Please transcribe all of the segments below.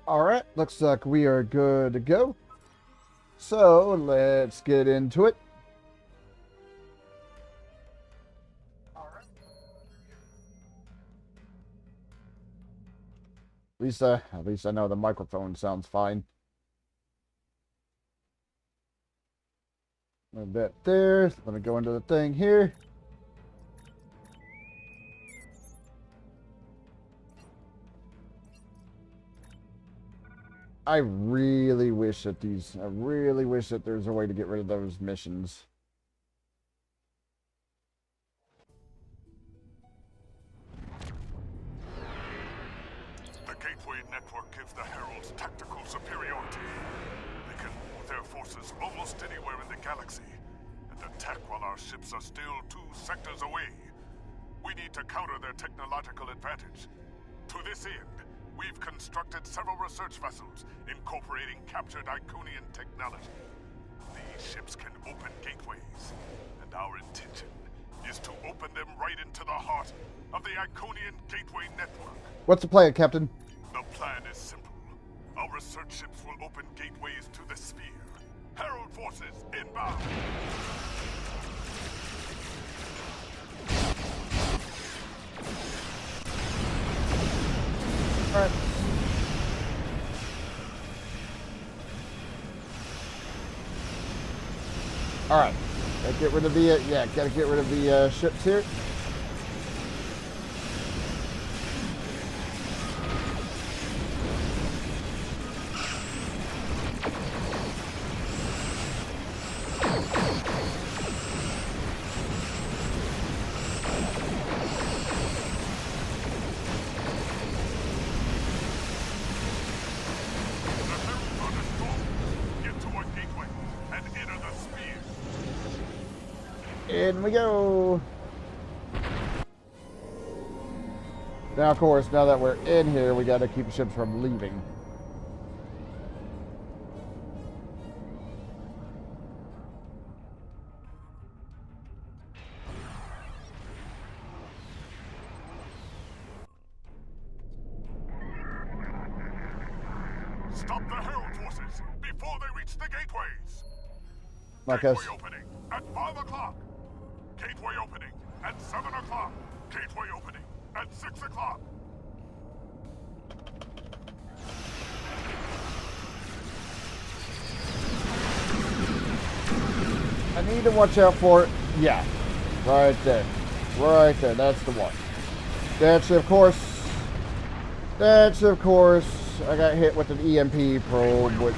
Alright, looks like we are good to go. So, let's get into it. At least I know the microphone sounds fine. A bit there. Let me go into the thing here. I really wish that there's a way to get rid of those missions. The Gateway Network gives the Heralds tactical superiority. They can move their forces almost anywhere in the galaxy and attack while our ships are still 2 sectors away. We need to counter their technological advantage. To this end, we've constructed several research vessels incorporating captured Iconian technology. These ships can open gateways, and our intention is to open them right into the heart of the Iconian Gateway Network. What's the plan, Captain? The plan is simple. Our research ships will open gateways to the sphere. Herald forces inbound! Alright. Alright. Gotta get rid of the, ships here. In we go. Now, of course, now that we're in here, we got to keep the ships from leaving. Stop the Herald forces before they reach the gateways. Marcus. Gateway opening at 5 o'clock. Gateway opening at 7 o'clock. Gateway opening at 6 o'clock. I need to watch out for it. Yeah. Right there. Right there. That's the one. That's of course, I got hit with an EMP probe, which...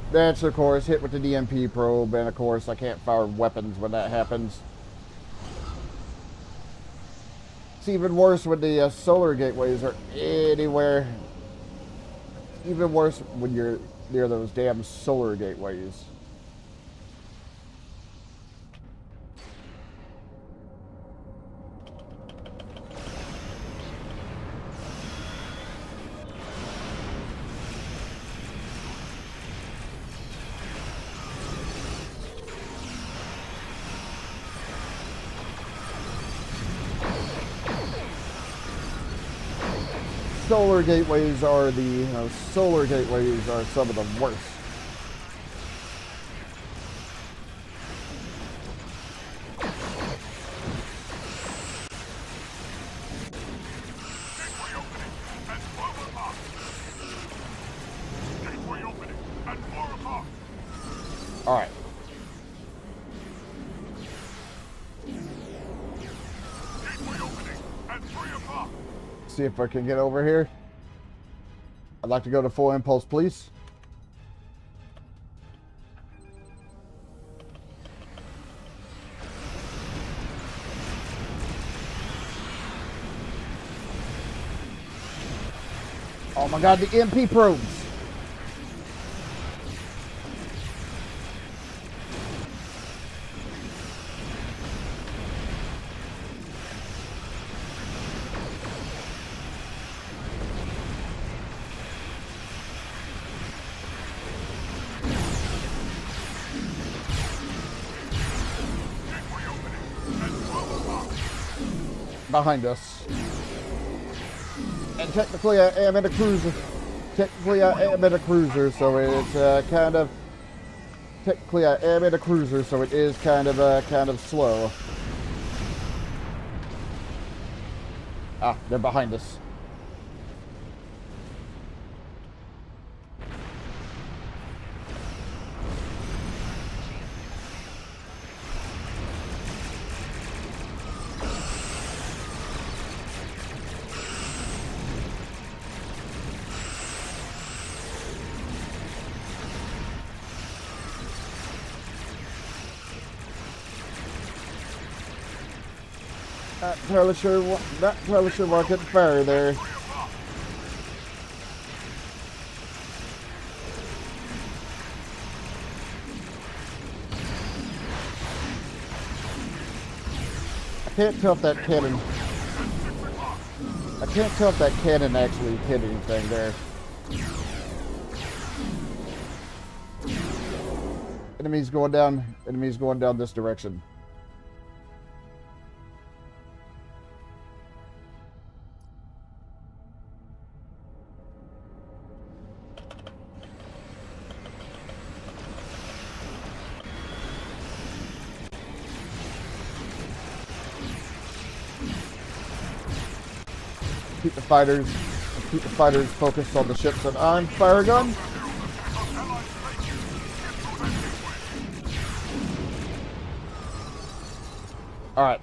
That's, of course, hit with the EMP probe, and, of course, I can't fire weapons when that happens. It's even worse when the solar gateways are anywhere. Even worse when you're near those damn solar gateways. Solar gateways are some of the worst. Gateway opening at 12 o'clock. Gateway opening at 4 o'clock. All right. Gateway opening at 3 o'clock. See if I can get over here. I'd like to go to full impulse, please. Oh my god, the MP probes! Behind us. And technically I am in a cruiser. Technically I am in a cruiser, so it's kind of... Technically I am in a cruiser, so it is kind of slow. Ah, they're behind us. Not entirely sure why I couldn't fire there. I can't tell if that cannon... I can't tell if that cannon actually hit anything there. Enemies going down this direction. Keep the fighters focused on the ships that I'm firing on. Alright.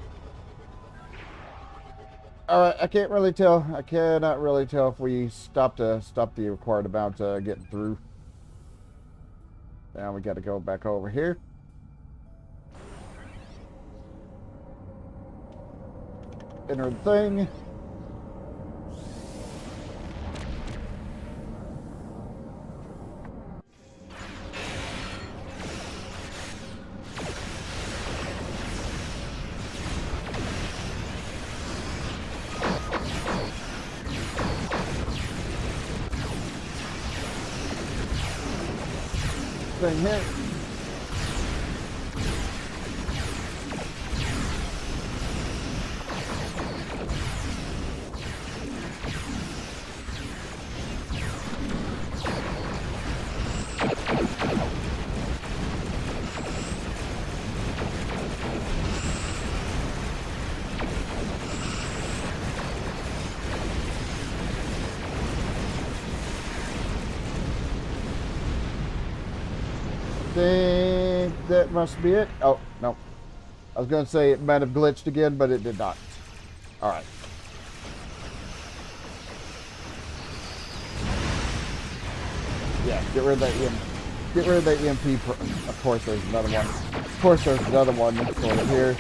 Alright, I can't really tell. I cannot really tell if we stopped the required amount getting through. Now we gotta go back over here. Enter the thing. Thing here. Think that must be it. Oh, no. I was going to say it might have glitched again, but it did not. Alright. Yeah, get rid of that get rid of that EMP. Of course there's another one. Of course there's another one sort of here.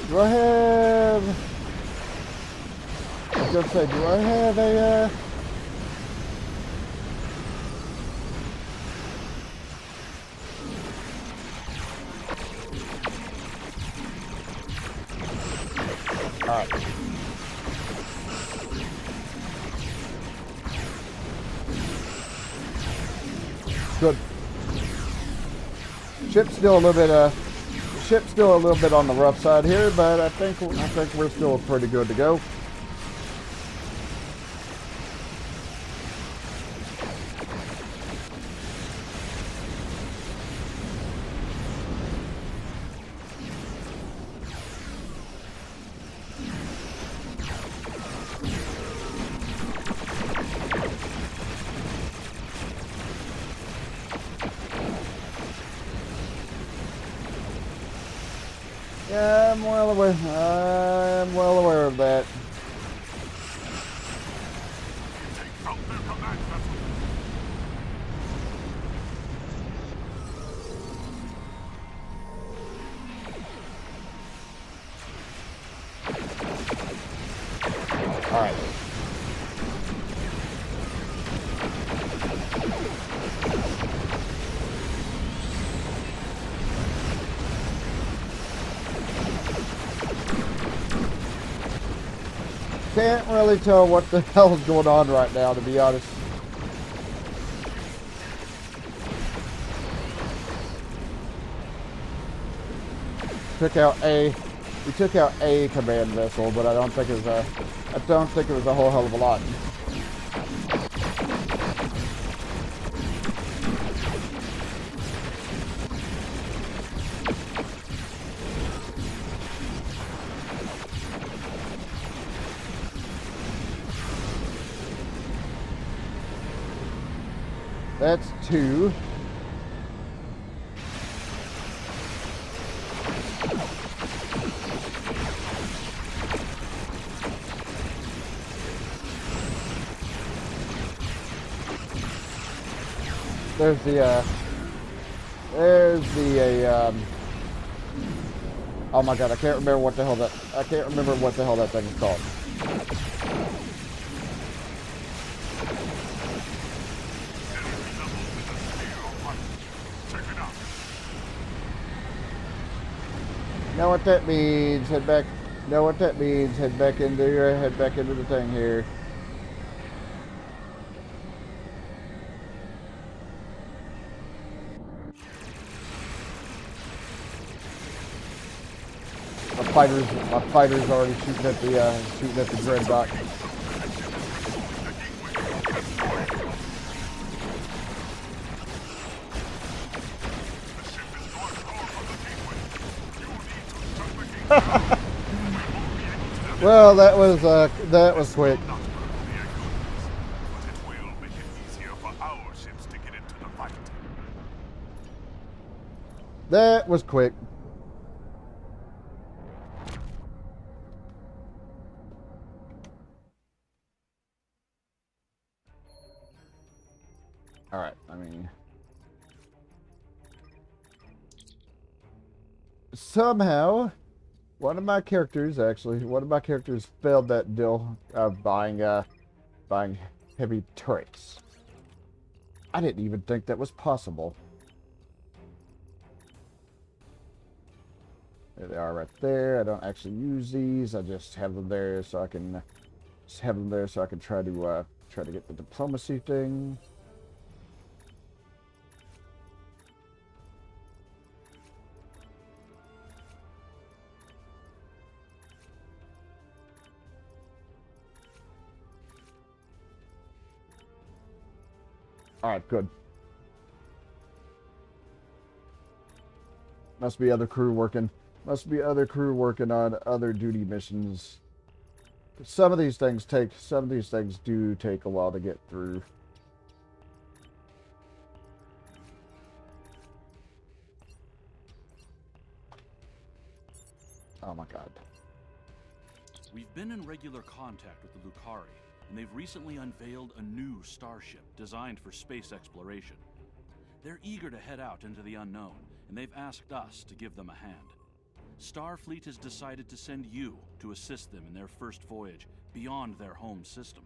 Do I have... I was gonna say, do I have a, Alright. Good. Ship's still a little bit on the rough side here, but I think we're still pretty good to go. Yeah, I'm well aware of that. All right. Can't really tell what the hell is going on right now, to be honest. took out a command vessel, but I don't think it was a whole hell of a lot. That's 2. Oh my god, I can't remember what the hell that thing is called. Know what that means? Head back. Know what that means? Head back into the thing here. My fighter's already shooting at the dreadnought. Well, that was quick. That was quick. All right, I mean, somehow one of my characters failed that deal of buying heavy turrets. I didn't even think that was possible. There they are right there. I don't actually use these. I just have them there so I can try to get the diplomacy thing. All right, good. Must be other crew working on other duty missions. Some of these things do take a while to get through. Oh my god. We've been in regular contact with the Lucari, and they've recently unveiled a new starship designed for space exploration. They're eager to head out into the unknown, and they've asked us to give them a hand. Starfleet has decided to send you to assist them in their first voyage beyond their home system.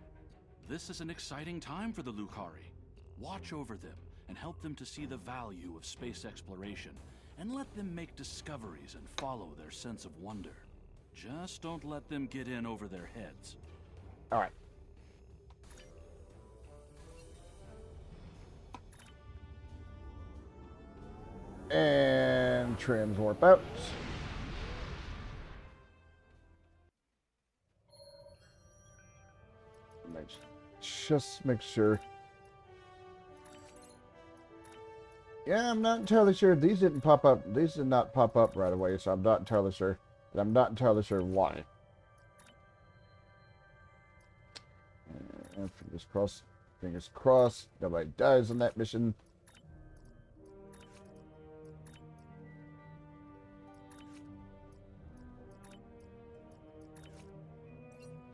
This is an exciting time for the Lucari. Watch over them and help them to see the value of space exploration, and let them make discoveries and follow their sense of wonder. Just don't let them get in over their heads. All right. And transwarp out. Just make sure. Yeah, I'm not entirely sure. These didn't pop up. These did not pop up right away, so I'm not entirely sure. And I'm not entirely sure why. And fingers crossed. Fingers crossed. Nobody dies on that mission.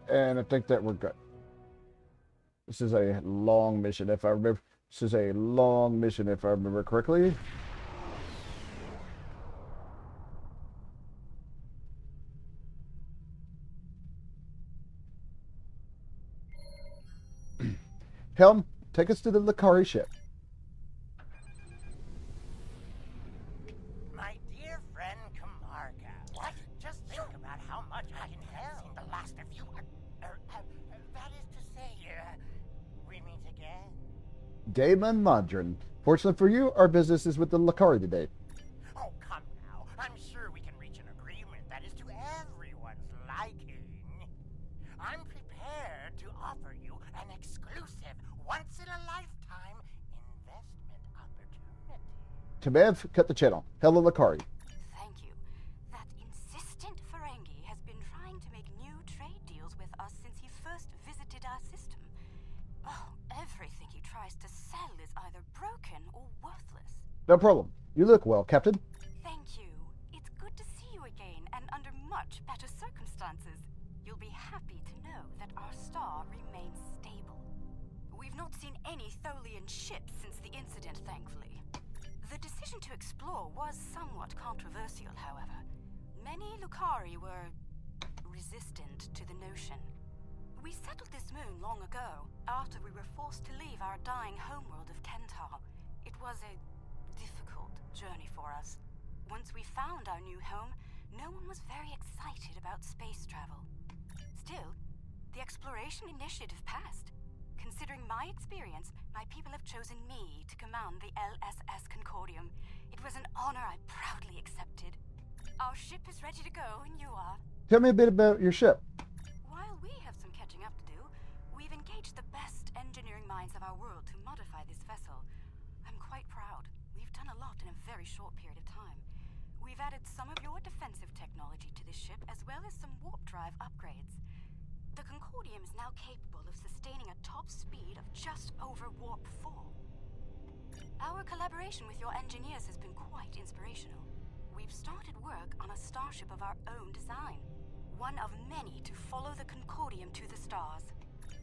And I think that we're good. This is a long mission, if I remember. This is a long mission, if I remember correctly. Helm, take us to the Lucari ship. My dear friend Camarga, what? Just think about how much I can help in the last of you. That is to say, we meet again. Damon Modron. Fortunately for you, our business is with the Lucari today. Oh, come now. I'm sure we can reach an I'm prepared to offer you an exclusive, once-in-a-lifetime investment opportunity. Tabev, cut the channel. Hello, Lucari. Thank you. That insistent Ferengi has been trying to make new trade deals with us since he first visited our system. Oh, everything he tries to sell is either broken or worthless. No problem. You look well, Captain. Thank you. It's good to see you again, and under much better circumstances. You'll be happy to know that our star remains stable. We've not seen any Tholian ships since the incident, thankfully. The decision to explore was somewhat controversial, however. Many Lucari were resistant to the notion. We settled this moon long ago, after we were forced to leave our dying homeworld of Kentar. It was a difficult journey for us. Once we found our new home, no one was very excited about space travel. Still, the exploration initiative passed. Considering my experience, my people have chosen me to command the LSS Concordium. It was an honor I proudly accepted. Our ship is ready to go, and you are. Tell me a bit about your ship. While we have some catching up to do, we've engaged the best engineering minds of our world to modify this vessel. I'm quite proud. We've done a lot in a very short period of time. We've added some of your defensive technology to this ship, as well as some warp drive upgrades. The Concordium is now capable of sustaining a top speed of just over warp 4. Our collaboration with your engineers has been quite inspirational. We've started work on a starship of our own design. One of many to follow the Concordium to the stars.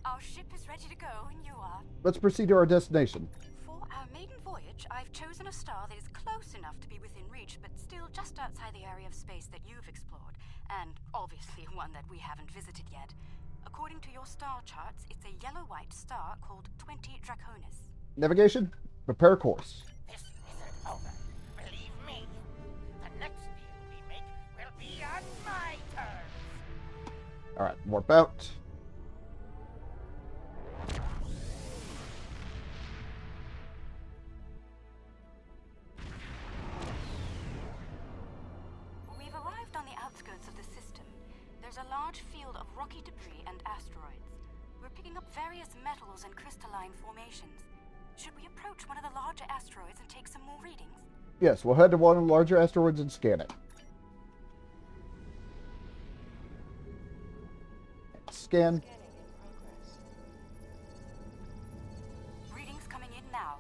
Our ship is ready to go, and you are. Let's proceed to our destination. For our maiden voyage, I've chosen a star that is close enough to be within reach, but still just outside the area of space that you've explored, and obviously one that we haven't visited yet. According to your star charts, it's a yellow-white star called 20 Draconis. Navigation, prepare course. This isn't over. Believe me, the next deal we make will be on my terms. All right, warp out. We've arrived on the outskirts of the system. There's a large field of rocky debris and asteroids. We're picking up various metals and crystalline formations. Should we approach one of the larger asteroids and take some more readings? Yes, we'll head to one of the larger asteroids and scan it. Scan. Readings coming in now.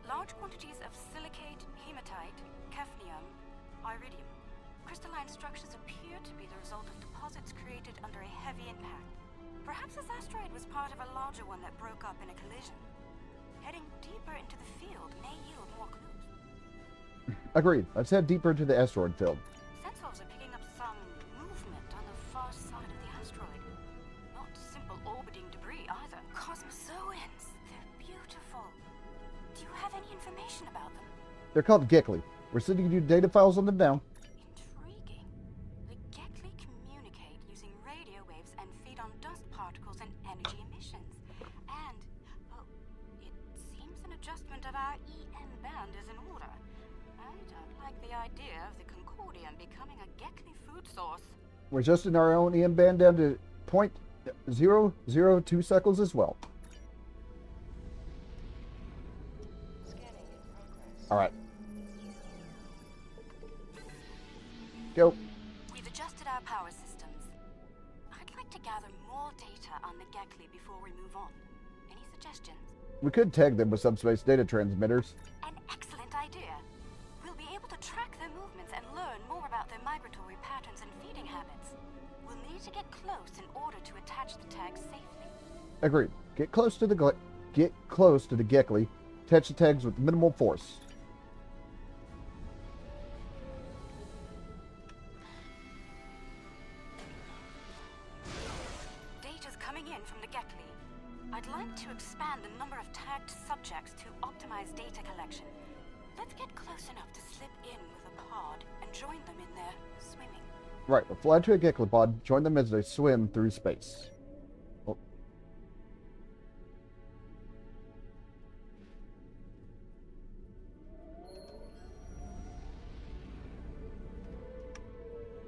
Large quantities of silicate, hematite, cadmium, iridium. Crystalline structures appear to be the result of deposits created under a heavy impact. Perhaps this asteroid was part of a larger one that broke up in a collision. Heading deeper into the field may yield more clues. Agreed. Let's head deeper into the asteroid field. Sensors are picking up some movement on the far side of the asteroid. Not simple orbiting debris either. Cosmozoans. They're beautiful. Do you have any information about them? They're called Gekli. We're sending you data files on them now. Intriguing. The Gekli communicate using radio waves and feed on dust particles and energy emissions. And, oh, it seems an adjustment of our EM band is in order. I don't like the idea of the Concordium becoming a Gekli food source. We're adjusting our own EM band down to 0.002 cycles as well. All right. Go. We've adjusted our power systems. I'd like to gather more data on the Gekli before we move on. Any suggestions? We could tag them with subspace data transmitters. An excellent idea. We'll be able to track their movements and learn more about their migratory patterns and feeding habits. We'll need to get close in order to attach the tags safely. Agreed. Get close to the Gekli. Attach the tags with minimal force. Data's coming in from the Gekli. I'd like to expand the number of tagged subjects to optimize data collection. Let's get close enough to slip in with a pod and join them in their swimming. Right, we'll fly to a Gekli pod, join them as they swim through space. Oh.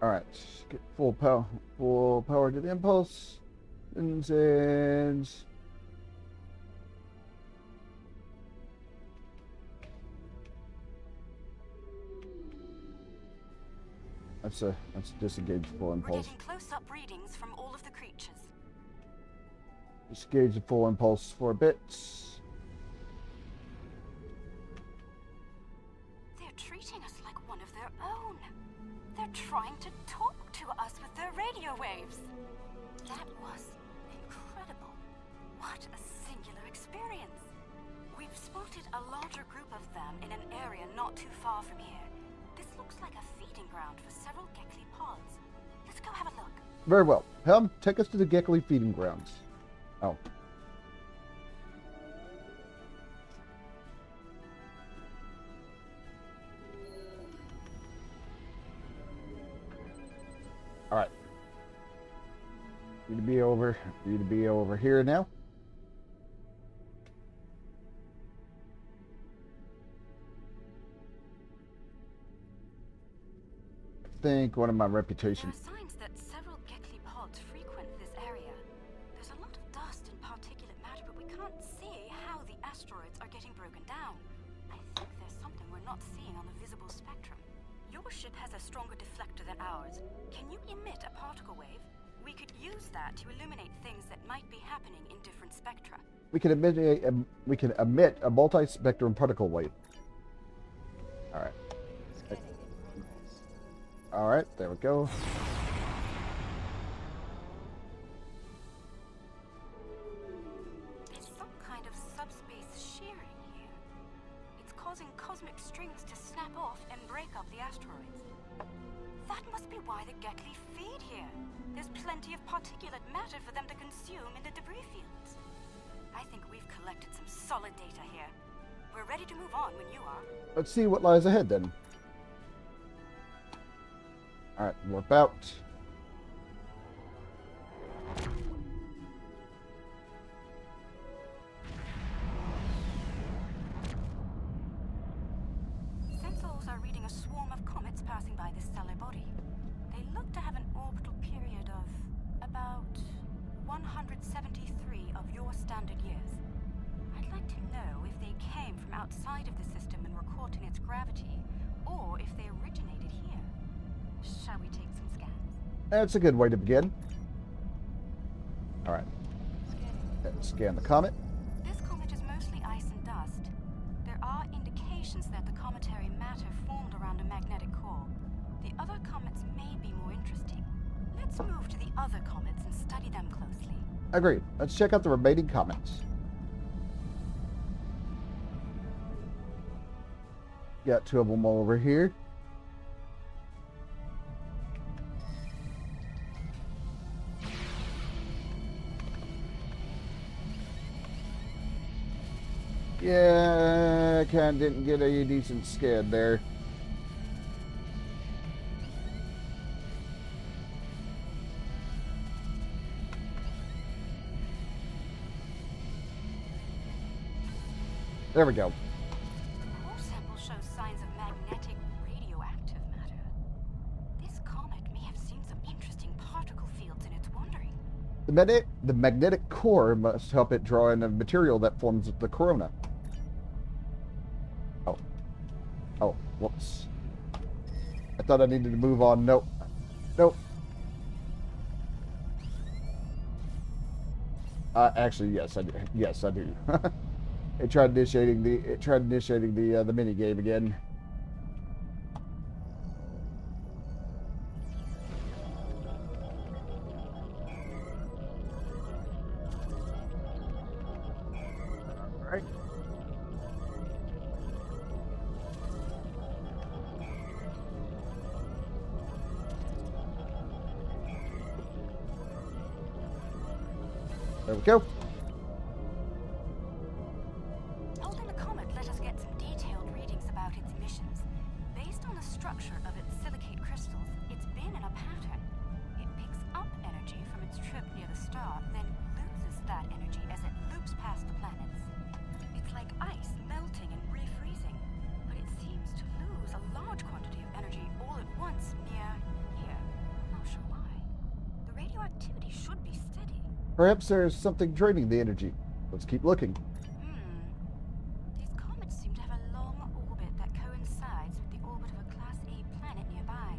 Alright, get full power to the impulse. And let's disengage full We're impulse. getting close-up readings from all of the creatures. Disengage the full impulse for a bit. They're treating us like one of their own. They're trying to talk to us with their radio waves. That was incredible. What a singular experience. We've spotted a larger group of them in an area not too far from here. This looks like a feeding ground for several Gekli pods. Let's go have a look. Very well. Helm, take us to the Gekli feeding grounds. Oh. All right. You to be over here now. I think one of my There reputation. are signs that several Gekli pods frequent this area. There's a lot of dust and particulate matter, but we can't see how the asteroids are getting broken down. I think there's something we're not seeing on the visible spectrum. Your ship has a stronger deflector than ours. Can you emit a particle wave? We could use that to illuminate things that might be happening in different spectra. We can emit a multi-spectrum particle wave. All right. All right, there we go. There's some kind of subspace shearing here. It's causing cosmic strings to snap off and break up the asteroids. That must be why the Gekli feed here. There's plenty of particulate matter for them to consume in the debris fields. I think we've collected some solid data here. We're ready to move on when you are. Let's see what lies ahead then. All right, warp out. Sensors are reading a swarm of comets passing by this stellar body. They look to have an orbital period of about 173 of your standard years. I'd like to know if they came from outside of the system and were caught in its gravity, or if they originated here. Shall we take some scans? That's a good way to begin. All right. Let's scan the comet. This comet is mostly ice and dust. There are indications that the cometary matter formed around a magnetic core. The other comets may be more interesting. Let's move to the other comets and study them closely. Agreed. Let's check out the remaining comets. Got two of them over here. Yeah, kind of didn't get a decent scan there. There we go. The core sample shows signs of magnetic radioactive matter. This comet may have seen some interesting particle fields in its wandering. The magnetic core must help it draw in the material that forms the corona. Oh, whoops. I thought I needed to move on. Nope. Nope. Actually, yes, I do. Yes, I do. It tried initiating the mini game again. All right. There we go. Holding the comet let us get some detailed readings about its emissions. Based on the structure of its silicate crystals, it's been in a pattern. It picks up energy from its trip near the star, then loses that energy as it loops past the planets. It's like ice melting and refreezing, but it seems to lose a large quantity of energy all at once near here. I'm not sure why. The radioactivity should be steady. Perhaps there's something draining the energy. Let's keep looking. These comets seem to have a long orbit that coincides with the orbit of a Class A planet nearby.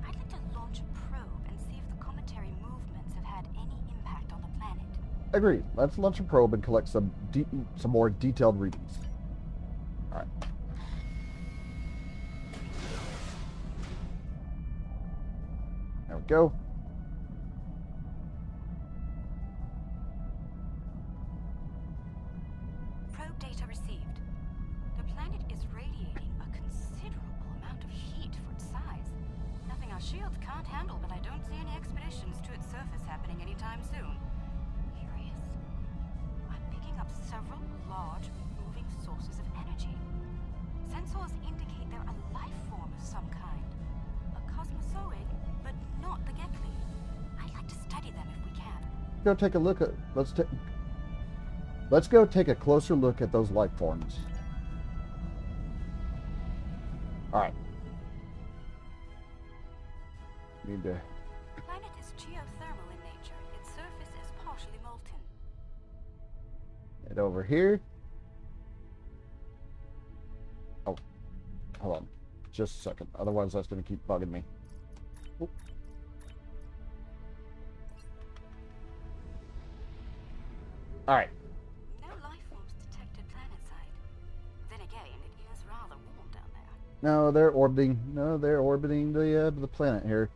I'd like to launch a probe and see if the cometary movements have had any impact on the planet. Agreed. Let's launch a probe and collect some more detailed readings. All right. There we go. Probe data received. The planet is radiating a considerable amount of heat for its size. Nothing our shields can't handle, but I don't see any expeditions to its surface happening anytime soon. Curious. I'm picking up several large, moving sources of energy. Sensors indicate they're a life form of some kind. A cosmozoid, but not the Gekli. I'd like to study them if we can. Go take a look at. Let's go take a closer look at those life forms. All right. Need to. The planet is geothermal in nature. Its surface is partially molten. Head over here. Oh, hold on. Just a second. Otherwise, that's going to keep bugging me. Oop. All right. No life forms detected planetside. Then again, it is rather warm down there. No, they're orbiting. No, they're orbiting the planet here.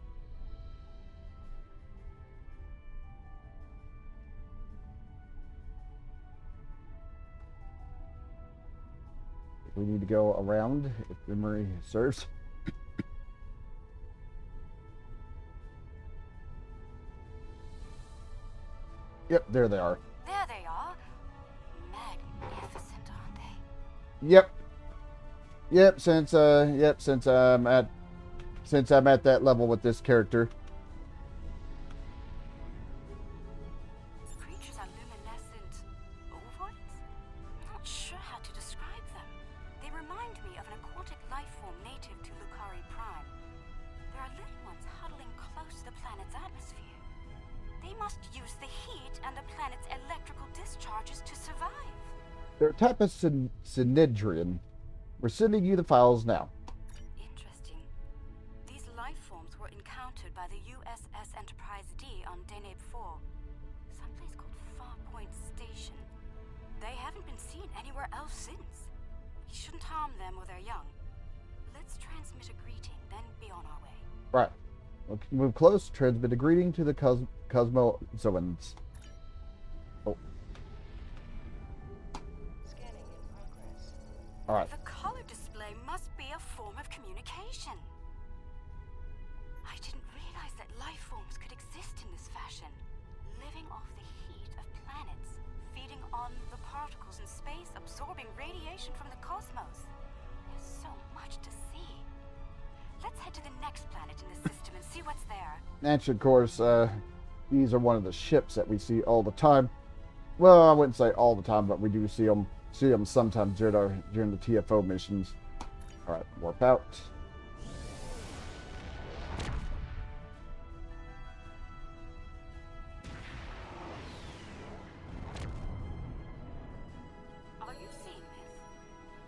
We need to go around, if memory serves. Yep, there they are. There they are. Magnificent, aren't they? Yep. Yep, since I'm at that level with this character. The creatures are luminescent ovoids? I'm not sure how to describe them. They remind me of an aquatic life form native to Lucari Prime. There are little ones huddling close to the planet's atmosphere. They must use the heat and the planet's electrical discharges to survive. They're a type of Synedrian. We're sending you the files now. Interesting. These life forms were encountered by the USS Enterprise D on Deneb 4, someplace called Farpoint Station. They haven't been seen anywhere else since. We shouldn't harm them or their young. Let's transmit a greeting, then be on our way. Right. We'll move close. Transmit a greeting to the Cosmozoans. Oh. Scanning in progress. All right. The color display must be a form of communication. I didn't realize that life forms could exist in this fashion, living off the heat of planets, feeding on the particles in space, absorbing radiation from the cosmos. There's so much to see. Let's head to the next planet in the system and see what's there. And of course, these are one of the ships that we see all the time. Well, I wouldn't say all the time, but we do see them sometimes during the TFO missions. All right, warp out. Are you seeing this?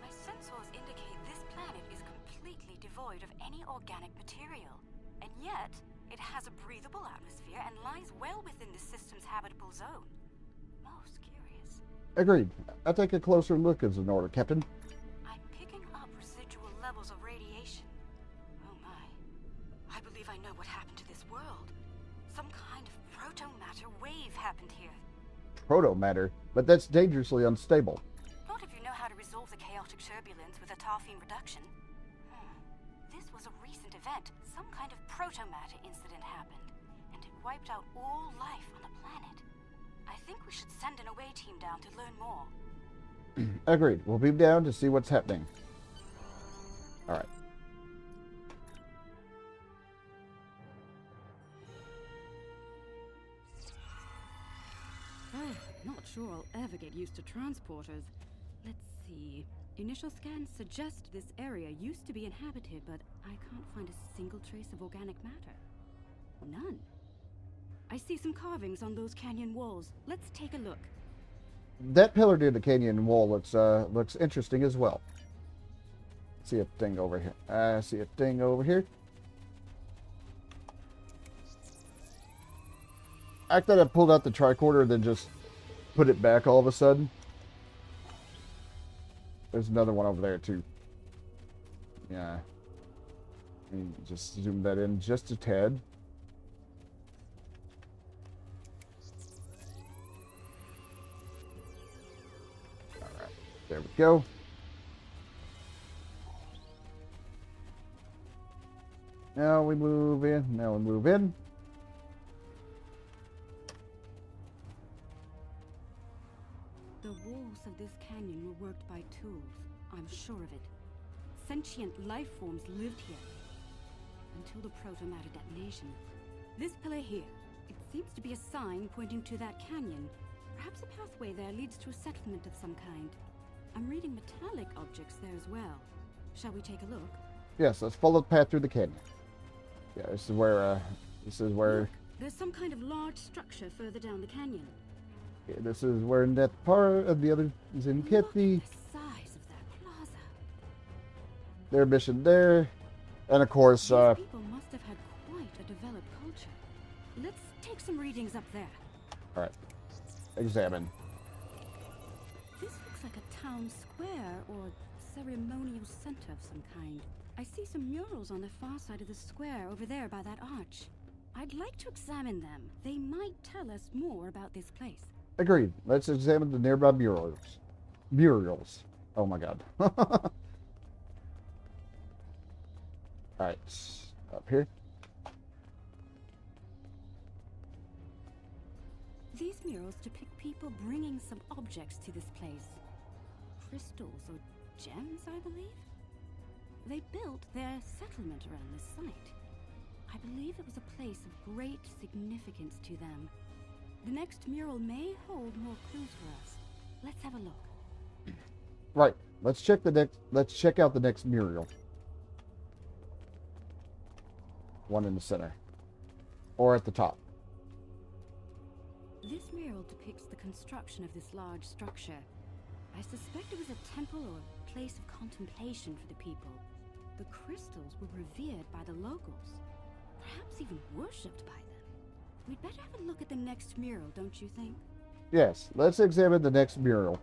My sensors indicate this planet is completely devoid of any organic material, and yet it has a breathable atmosphere and lies well within the system's habitable zone. Most curious. Agreed. I'll take a closer look as an order, Captain. I'm picking up residual levels of radiation. Oh my. I believe I know what happened to this world. Some kind of proto-matter wave happened here. Proto-matter, but that's dangerously unstable. Not if you know how to resolve the chaotic turbulence with a tarfine reduction. This was a recent event. Some kind of proto-matter incident happened, and it wiped out all life on the planet. I think we should send an away team down to learn more. Agreed. We'll beam down to see what's happening. All right. Oh, not sure I'll ever get used to transporters. Let's see. Initial scans suggest this area used to be inhabited, but I can't find a single trace of organic matter. None. I see some carvings on those canyon walls. Let's take a look. That pillar near the canyon wall looks interesting as well. See a thing over here. I see a thing over here. I thought I pulled out the tricorder and then just put it back all of a sudden. There's another one over there too. Yeah. Let me just zoom that in just a tad. Alright, there we go. Now we move in. Now we move in. The walls of this canyon were worked by tools. I'm sure of it. Sentient life forms lived here until the proto-matter detonation. This pillar here, it seems to be a sign pointing to that canyon. Perhaps a pathway there leads to a settlement of some kind. I'm reading metallic objects there as well. Shall we take a look? Yes, let's follow the path through the canyon. Yeah, this is where Look, there's some kind of large structure further down the canyon. yeah, this is where that part of the other is in Look Kitty. at the size of that plaza. Their mission there. And of course, These people must have had quite a developed culture. Let's take some readings up there. alright. Examine. This looks like a town square or ceremonial center of some kind. I see some murals on the far side of the square over there by that arch. I'd like to examine them. They might tell us more about this place. Agreed. Let's examine the nearby murals. Murals. Oh my god. Alright. Up here. These murals depict people bringing some objects to this place. Crystals or gems, I believe? They built their settlement around this site. I believe it was a place of great significance to them. The next mural may hold more clues for us. Let's have a look. Right. Let's check out the next mural. One in the center. Or at the top. This mural depicts the construction of this large structure. I suspect it was a temple or a place of contemplation for the people. The crystals were revered by the locals, perhaps even worshipped by them. We'd better have a look at the next mural, don't you think? Yes, let's examine the next mural.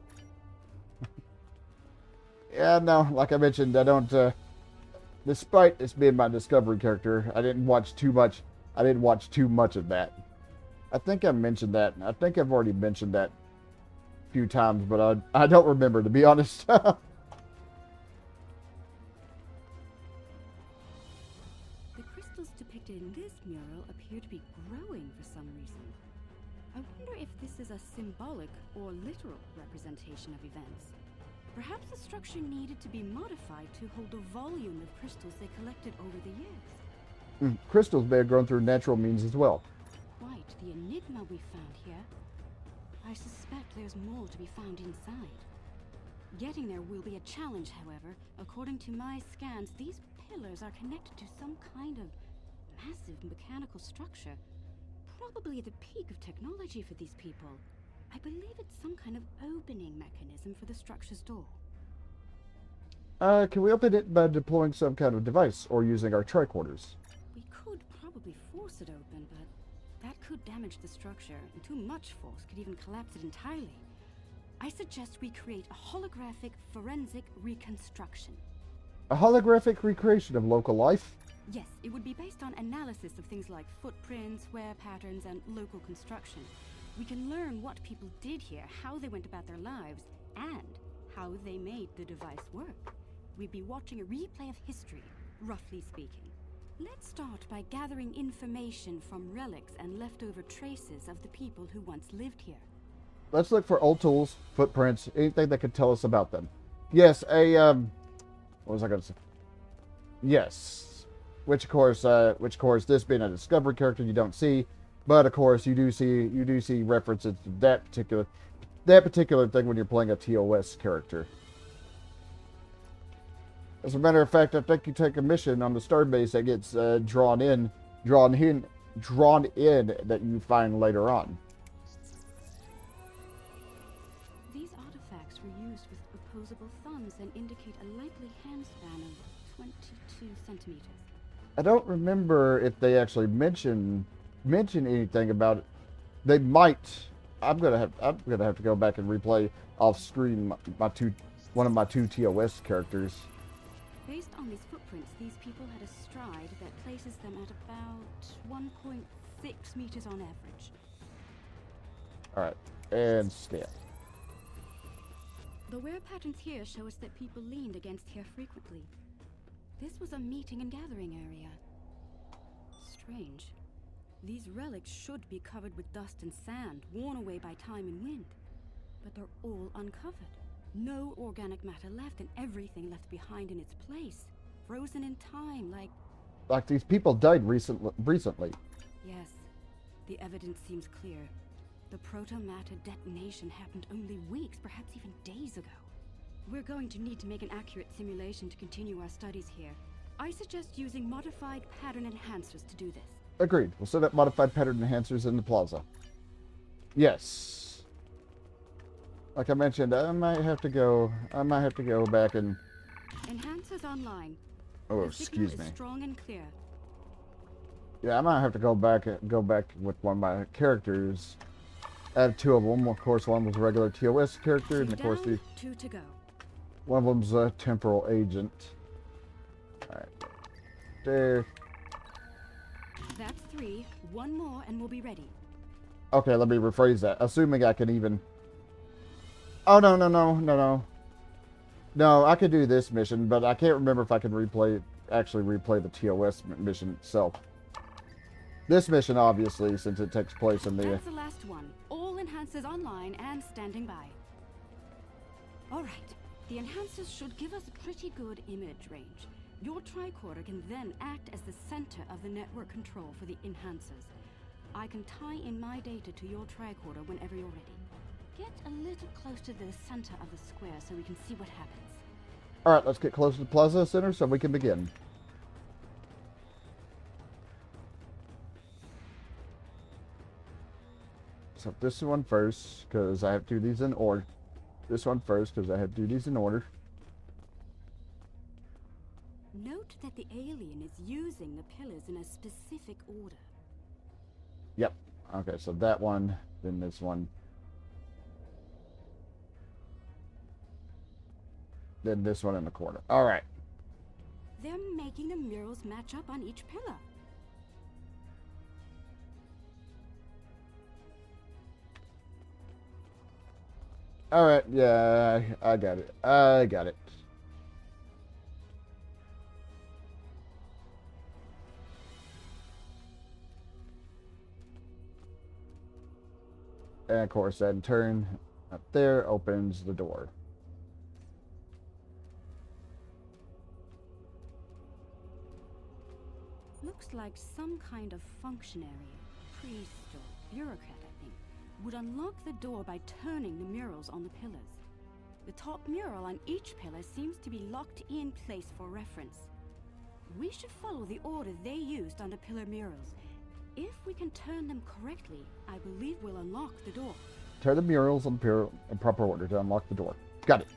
Yeah, no, like I mentioned, I don't, despite this being my Discovery character, I didn't watch too much of that. I think I mentioned that. I think I've already mentioned that a few times, but I don't remember, to be honest. The crystals depicted in this mural appear to be growing for some reason. I wonder if this is a symbolic or literal representation of events. Perhaps the structure needed to be modified to hold the volume of crystals they collected over the years. Crystals may have grown through natural means as well. Quite the enigma we found here. I suspect there's more to be found inside. Getting there will be a challenge, however. According to my scans, these pillars are connected to some kind of massive mechanical structure. Probably the peak of technology for these people. I believe it's some kind of opening mechanism for the structure's door. Can we open it by deploying some kind of device or using our tricorders? We could probably force it open, but that could damage the structure, and too much force could even collapse it entirely. I suggest we create a holographic forensic reconstruction. A holographic recreation of local life? Yes, it would be based on analysis of things like footprints, wear patterns, and local construction. We can learn what people did here, how they went about their lives, and how they made the device work. We'd be watching a replay of history, roughly speaking. Let's start by gathering information from relics and leftover traces of the people who once lived here. Let's look for old tools, footprints, anything that could tell us about them. Yes, what was I going to say? Yes. Which of course, this being a Discovery character you don't see, but of course you do see references to that particular thing when you're playing a TOS character. As a matter of fact, I think you take a mission on the starbase that gets drawn in drawn in that you find later on. These artifacts were used with opposable thumbs and indicate a likely handspan of 22 centimeters. I don't remember if they actually mention anything about it. They might. I'm gonna have to go back and replay off screen one of my two TOS characters. Based on these footprints, these people had a stride that places them at about 1.6 meters on average. All right, and stand. The wear patterns here show us that people leaned against here frequently. This was a meeting and gathering area. Strange. These relics should be covered with dust and sand, worn away by time and wind. But they're all uncovered. No organic matter left, and everything left behind in its place. Frozen in time, like these people died recently. Yes. The evidence seems clear. The proto-matter detonation happened only weeks, perhaps even days ago. We're going to need to make an accurate simulation to continue our studies here. I suggest using modified pattern enhancers to do this. Agreed. We'll set up modified pattern enhancers in the plaza. Yes. Like I mentioned, I might have to go back and... Enhancers online. Oh, The signal excuse me. is strong and clear. Yeah, I might have to go back with one of my characters. I have two of them. Of course, one was a regular TOS character, and of course Down, 2 to go. one of them's a temporal agent. All right, there. That's 3. One more and we'll be ready. Okay, let me rephrase that. Assuming I can even... Oh, no. No, I could do this mission, but I can't remember if I can actually replay the TOS mission itself. This mission, obviously, since it takes place in the... That's the last one. All enhancers online and standing by. Alright, the enhancers should give us a pretty good image range. Your tricorder can then act as the center of the network control for the enhancers. I can tie in my data to your tricorder whenever you're ready. Get a little close to the center of the square so we can see what happens. Alright, let's get close to the Plaza Center so we can begin. So this one first, because I have to do these in order. This one first, because I have to do these in order. Note that the alien is using the pillars in a specific order. Yep. Okay, so that one, then this one. Then this one in the corner. Alright. They're making the murals match up on each pillar. Alright, yeah, I got it. I got it. And of course, then turn up there, opens the door. Looks like some kind of functionary, priest or bureaucrat, I think, would unlock the door by turning the murals on the pillars. The top mural on each pillar seems to be locked in place for reference. We should follow the order they used on the pillar murals. If we can turn them correctly, I believe we'll unlock the door. Turn the murals in proper order to unlock the door. Got it.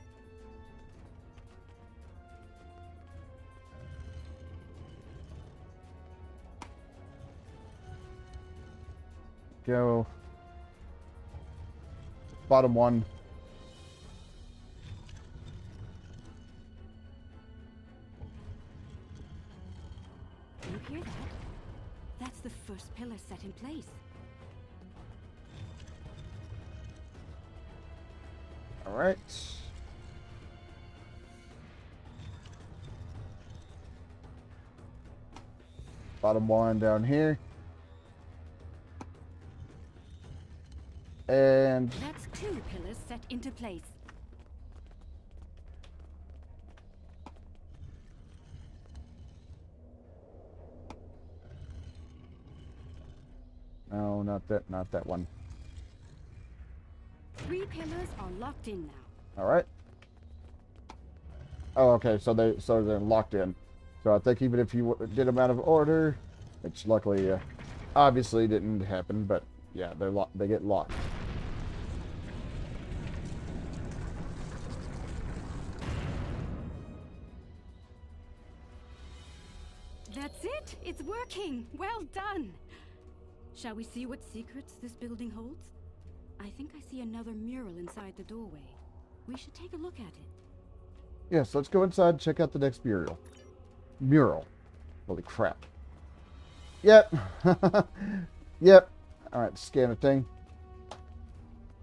Go. Bottom one. You hear that? That's the first pillar set in place. All right. Bottom one down here. And That's 2 pillars set into place. no, not that one. 3 pillars are locked in now. All right. Oh, okay. So they're locked in. So I think even if you did them out of order, which luckily Obviously didn't happen, but yeah, they get locked. That's it! It's working! Well done! Shall we see what secrets this building holds? I think I see another mural inside the doorway. We should take a look at it. Yes, let's go inside and check out the next mural. Mural. Holy crap. Yep. Yep. Alright, scan the thing.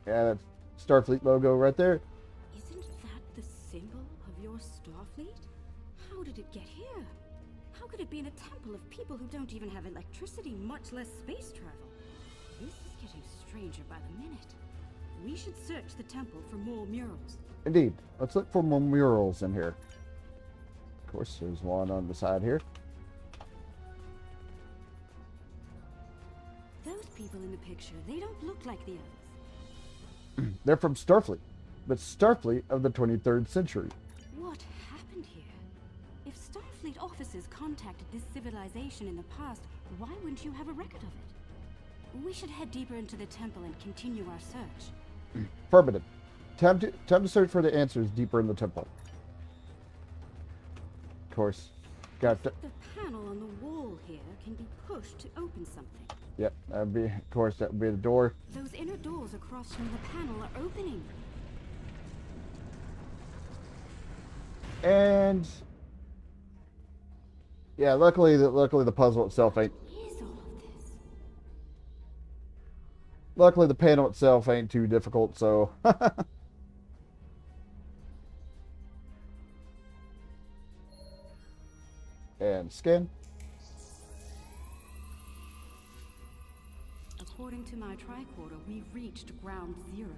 Yeah, that's Starfleet logo right there. Isn't that the symbol of your Starfleet? How did it get here? How could it be in a temple of people who don't even have electricity, much less space travel? This is getting stranger by the minute. We should search the temple for more murals. Indeed. Let's look for more murals in here. Of course, there's one on the side here. Those people in the picture, they don't look like the others. They're from Starfleet, but Starfleet of the 23rd century. What happened here? If Starfleet officers contacted this civilization in the past, why wouldn't you have a record of it? We should head deeper into the temple and continue our search. Affirmative. Time to search for the answers deeper in the temple. Of course. Got The panel on the wall here can be pushed to open something. Yep, that'd be, of course, that would be the door. Those inner doors across from the panel are opening. And yeah, luckily the puzzle itself ain't. What is all of this? Luckily the panel itself ain't too difficult, so. And scan. According to my tricorder, we've reached ground zero.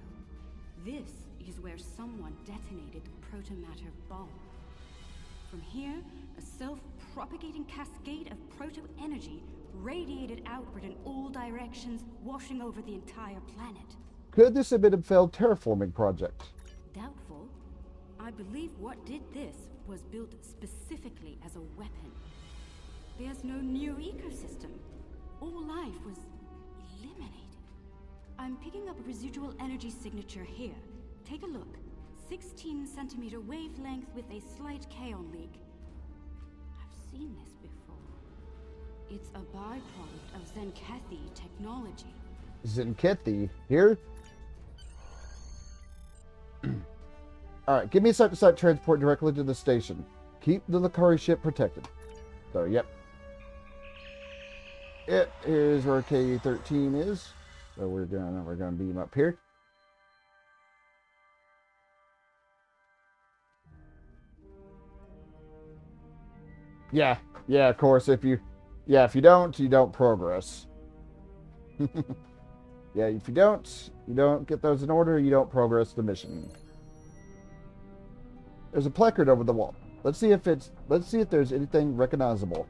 This is where someone detonated the protomatter bomb. From here, a self-propagating cascade of proto-energy radiated outward in all directions, washing over the entire planet. Could this have been a failed terraforming project? Doubtful. I believe what did this was built specifically as a weapon. There's no new ecosystem. All life was eliminated. I'm picking up a residual energy signature here. Take a look. 16 centimeter wavelength with a slight kaon leak. I've seen this before. It's a byproduct of Zenkethi technology. Zenkethi here? Alright, give me a site-to-site transport directly to the station. Keep the Lucari ship protected. So, yep. It is where K-13 is. So we're gonna beam up here. Yeah, of course, if you don't progress. Yeah, if you don't get those in order, you don't progress the mission. There's a placard over the wall. Let's see if there's anything recognizable.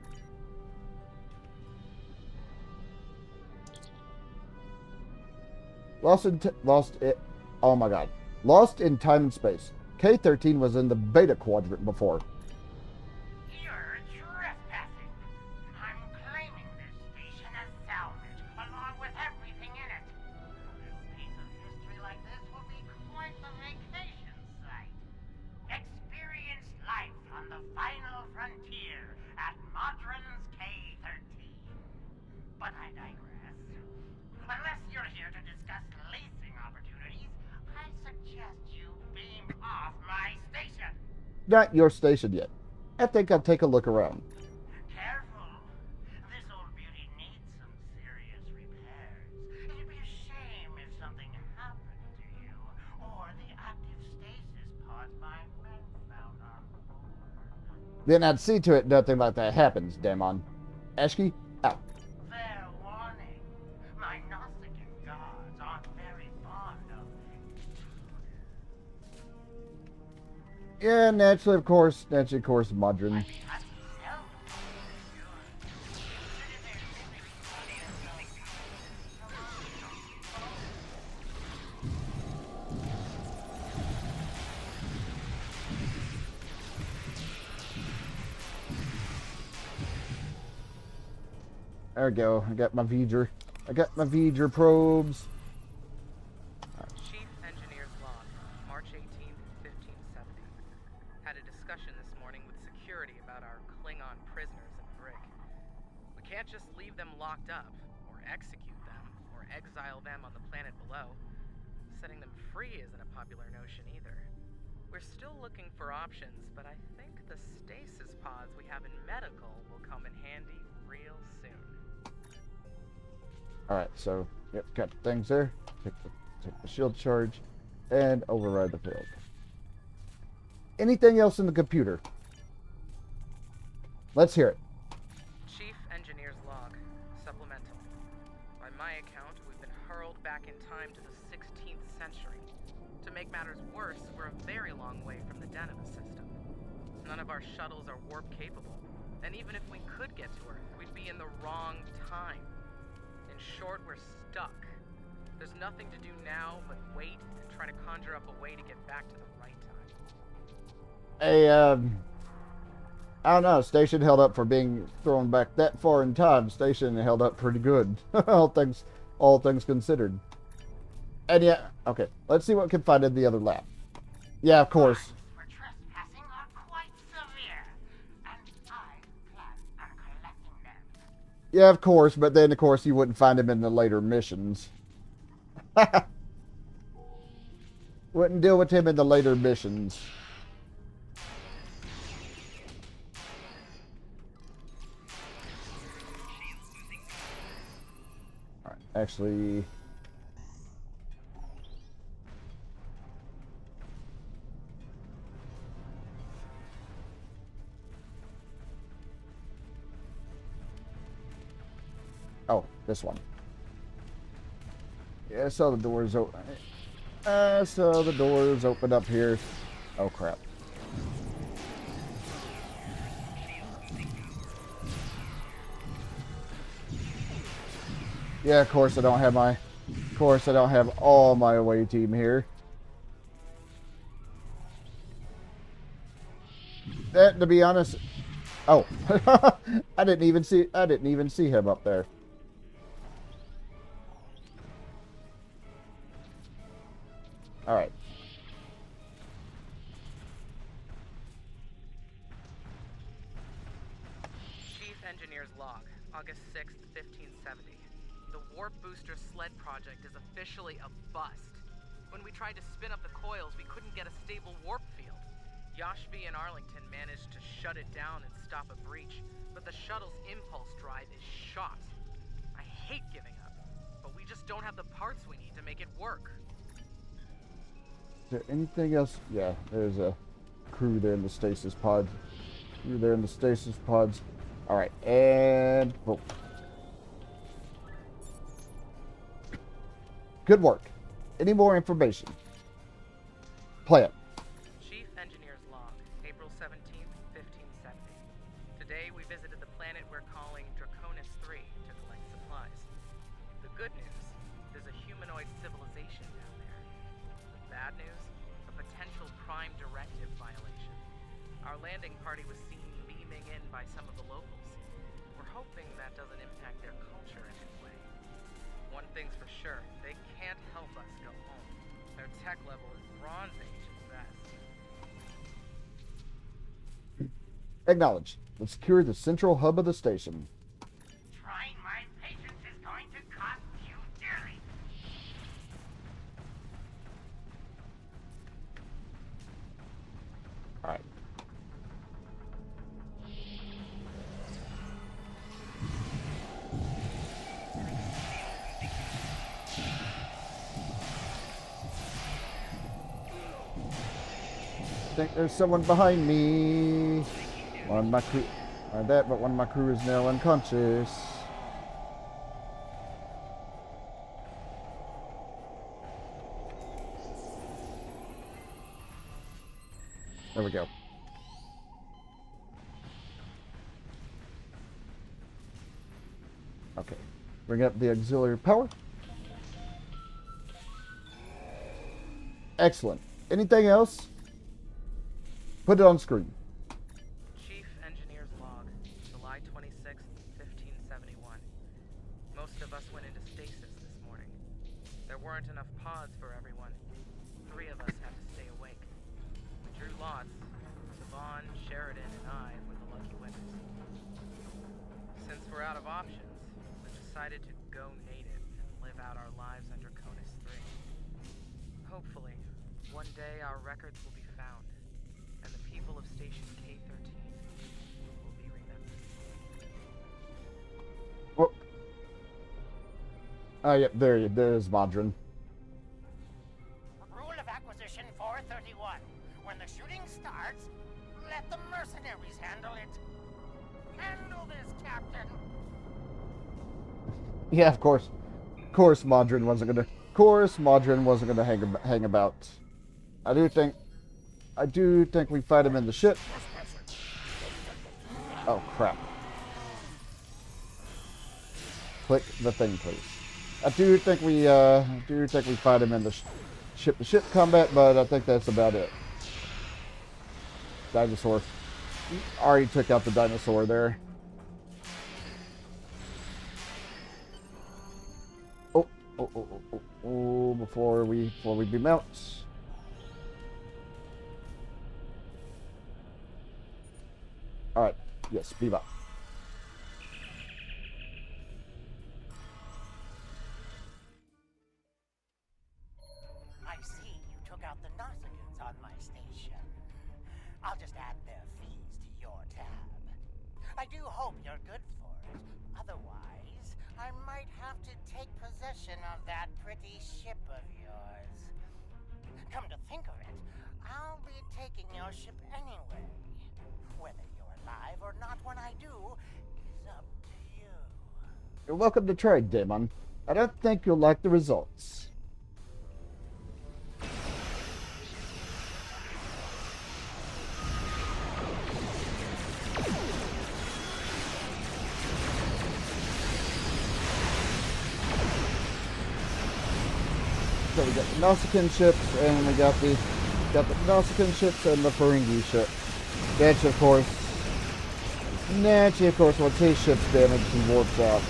Lost in time and space. K-13 was in the beta quadrant before. You're trespassing. I'm claiming this station as salvage, along with everything in it. A little piece of history like this will be quite the vacation site. Experience life on the final frontier at Modron's K-13. But I digress. Unless you're here to discuss leasing opportunities, I suggest you beam off my station. Not your station yet. I think I'll take a look around. Careful. This old beauty needs some serious repairs. It'd be a shame if something happened to you, or the active stasis pod my men found on board. Then I'd see to it nothing like that happens, Damon. Ashki, out. Fair warning. My Nausicaan gods aren't very fond of Yeah, naturally, of course, Modron. There we go. I got my V'ger. I got my V'ger probes. Chief Engineer's Log, March 18th, 1570. Had a discussion this morning with security about our Klingon prisoners in the brig. We can't just leave them locked up, or execute them, or exile them on the planet below. Setting them free isn't a popular notion either. We're still looking for options, but I think the stasis pods we have in medical will come in handy real soon. Alright, so, yep, got the things there. Take the shield charge and override the field. Anything else in the computer? Let's hear it. Chief Engineer's Log, supplemental. By my account, we've been hurled back in time to the 16th century. To make matters worse, we're a very long way from the Deneva system. None of our shuttles are warp capable, and even if we could get to Earth, we'd be in the wrong time. In short, we're stuck. There's nothing to do now but wait and try to conjure up a way to get back to the right time. I don't know. Station held up for being thrown back that far in time. Station held up pretty good, all things considered. And yeah, okay. Let's see what we can find in the other lab. Yeah, of course. Fines for trespassing are quite severe, and I plan on collecting them. Yeah, of course. But then, of course, you wouldn't find him in the later missions. Wouldn't deal with him in the later missions. Alright, actually... Oh, this one. Yeah, I saw the doors open. I saw the doors open up here. Oh, crap. Yeah, of course I don't have my... Of course I don't have all my away team here. That, to be honest... Oh. I didn't even see him up there. All right. Chief Engineer's Log, August 6th, 1570. The Warp Booster Sled project is officially a bust. When we tried to spin up the coils, we couldn't get a stable warp field. Yashvi and Arlington managed to shut it down and stop a breach, but the shuttle's impulse drive is shot. I hate giving up, but we just don't have the parts we need to make it work. Is there anything else? Yeah, there's a crew there in the stasis pods. Crew there in the stasis pods. All right, and boom. Good work. Any more information? Play it. Chief Engineer's Log, April 17th, 1570. Today we visited the planet we're calling Draconis 3 to collect supplies. The good news, there's a humanoid civilization down there. The bad news, a potential Prime Directive violation. Our landing party was seen beaming in by some of the locals. We're hoping that doesn't impact their culture in any way. One thing's for sure, they can't help us go home. Their tech level is Bronze Age at best. Acknowledge. Let's secure the central hub of the station. Trying my patience is going to cost you dearly. All right. I think there's someone behind me. One of my crew, but one of my crew is now unconscious. There we go. Okay, bring up the auxiliary power. Excellent. Anything else? Put it on screen. Chief Engineer's Log, July 26th, 1571. aren't enough pods for everyone. 3 of us have to stay awake. We drew lots. Savon, Sheridan, and I were the lucky winners. Since we're out of options, we've decided to go native and live out our lives under Conus 3. Hopefully, one day our records will be found, and the people of Station K-13 will be remembered. Oh. Yeah, there's Modron. Rule of Acquisition 431. When the shooting starts, let the mercenaries handle it. Handle this, Captain. Yeah, of course. Of course, Modron wasn't gonna hang about. I do think we fight him in the ship. Oh crap! Click the thing, please. I do think we fight him in the ship-to-ship combat, but I think that's about it. Dinosaur. Already took out the dinosaur there. Oh, before we demount. Alright, yes, bebop. I see you took out the Nausicaans on my station. I'll just add their fees to your tab. I do hope you're good for it. Otherwise, I might have to take possession of that pretty ship of yours. Come to think of it, I'll be taking your ship anyway. Whether you're alive or not when I do is up to you. You're welcome to try, Damon. I don't think you'll like the results. So we got the Nausicaan ships, and we got the Nausicaan ships and the Ferengi ship. Naturally, of course, once his ship's damaged, he warps out.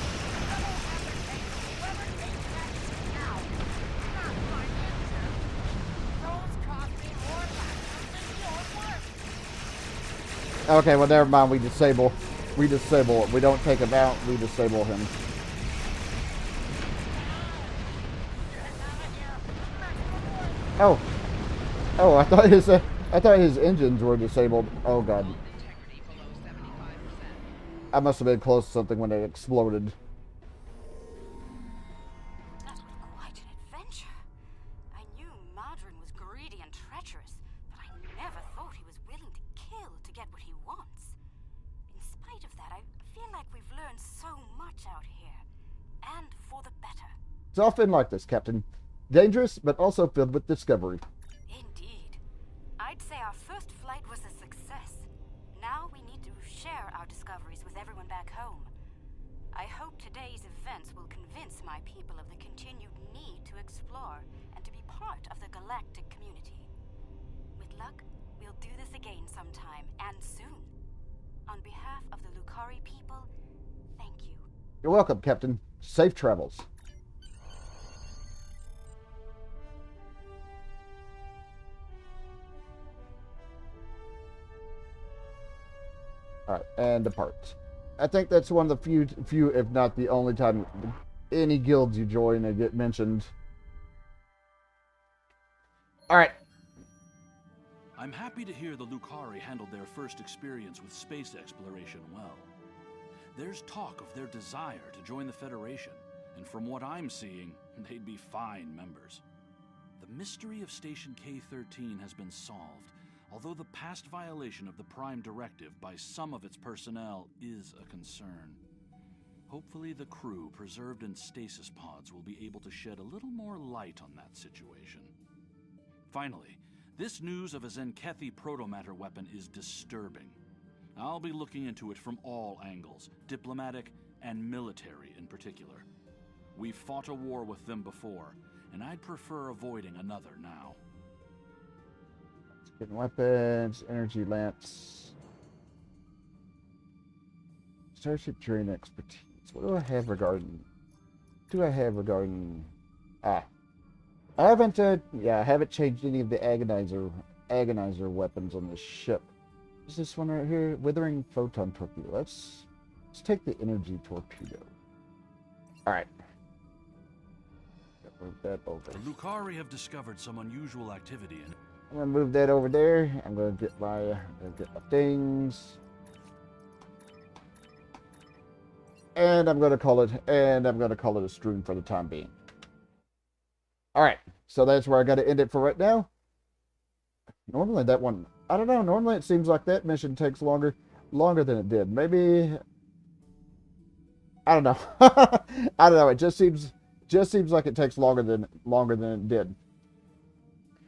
Okay, well, never mind. We disable it. We don't take him out. We disable him. Oh, I thought his engines were disabled. Oh god. I must have been close to something when it exploded. That was quite an adventure. I knew Modron was greedy and treacherous, but I never thought he was willing to kill to get what he wants. In spite of that, I feel like we've learned so much out here, and for the better. It's often like this, Captain. Dangerous, but also filled with discovery. Indeed. I'd say our first flight was a success. Now we need to share our discoveries with everyone back home. I hope today's events will convince my people of the continued need to explore and to be part of the galactic community. With luck, we'll do this again sometime, and soon. On behalf of the Lucari people, thank you. You're welcome, Captain. Safe travels. Alright, and depart. I think that's one of the few, if not the only time any guilds you join and get mentioned. Alright. I'm happy to hear the Lucari handled their first experience with space exploration well. There's talk of their desire to join the Federation, and from what I'm seeing, they'd be fine members. The mystery of Station K-13 has been solved, although the past violation of the Prime Directive by some of its personnel is a concern. Hopefully the crew preserved in stasis pods will be able to shed a little more light on that situation. Finally, this news of a Zenkethi protomatter weapon is disturbing. I'll be looking into it from all angles, diplomatic and military in particular. We've fought a war with them before, and I'd prefer avoiding another now. Getting weapons, energy lamps, starship terrain expertise. What do I have regarding? I haven't changed any of the agonizer weapons on this ship. Is this one right here? Withering photon torpedo. Let's take the energy torpedo. Alright. Move that over. The Lucari have discovered some unusual activity in... I'm gonna move that over there. I'm gonna get my things. And I'm gonna call it a stream for the time being. Alright, so that's where I gotta end it for right now. Normally that one, I don't know, normally it seems like that mission takes longer than it did. Maybe, I don't know. I don't know, it just seems like it takes longer than it did.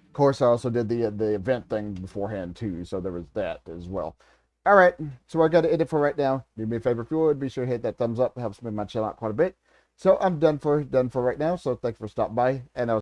Of course, I also did the event thing beforehand too, so there was that as well. Alright, so I gotta end it for right now. Do me a favor if you would, be sure to hit that thumbs up, it helps me my channel out quite a bit. So I'm done for right now, so thanks for stopping by, and I'll